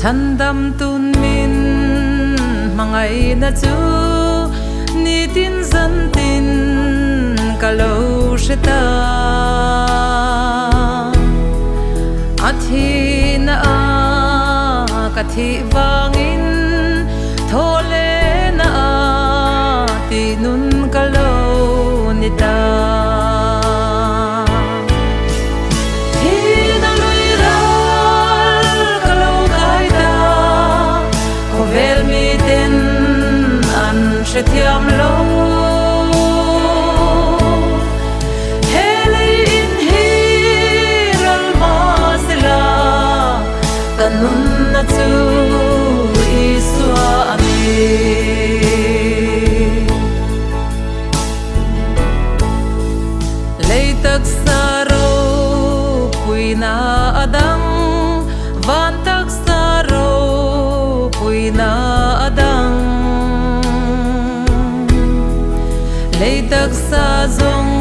Chandam tun min mangai na chu ni tin zan tin kalo shita Thihna a kathi wangin thole na a ti nun kalo nita Thihna lui ral kalo kaita hovel mi ten an shethiam lo Nun na chu iswa ami Leitak saro puina adang van tak saro puina adang Leitak sa zong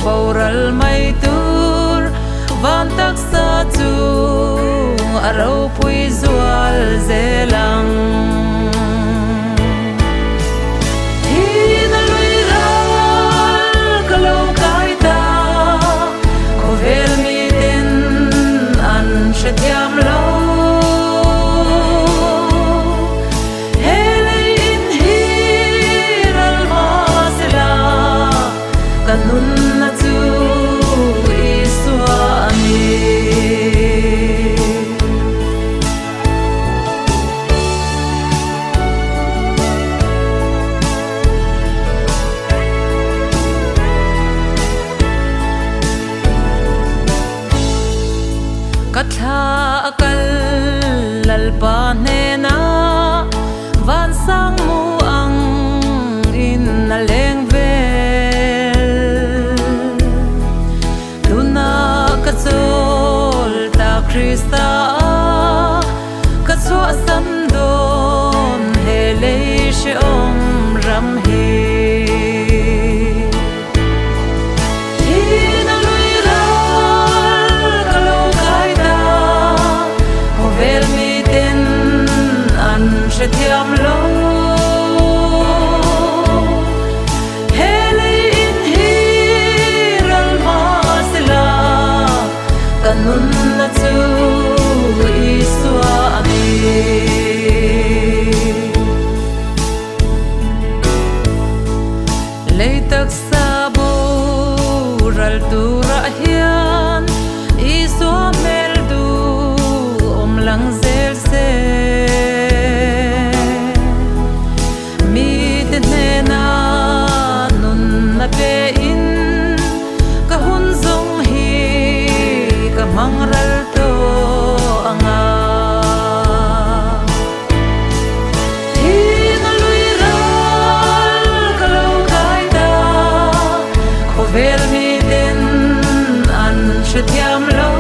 boral mai tur van tak sa chu Arau pui zual zelang Thihna lui ral kalau kaita kovel mi ten an shethiam lo Hele in hiral masela kanun na chu iswa ami Katha akal lalpa nena van sang mu ang in aleng vel Tuna kachol ta Krista kachwa sandon hele she om ram he Shethiam lo Hele in hiral masila kanun na chu iswa ami Leitak sa boral tura hian iswa meldu omlang zel se Pe in kahun zong hi kamangral to anga Thihna lui ral kalau kaita kovel mi ten an shethiam lo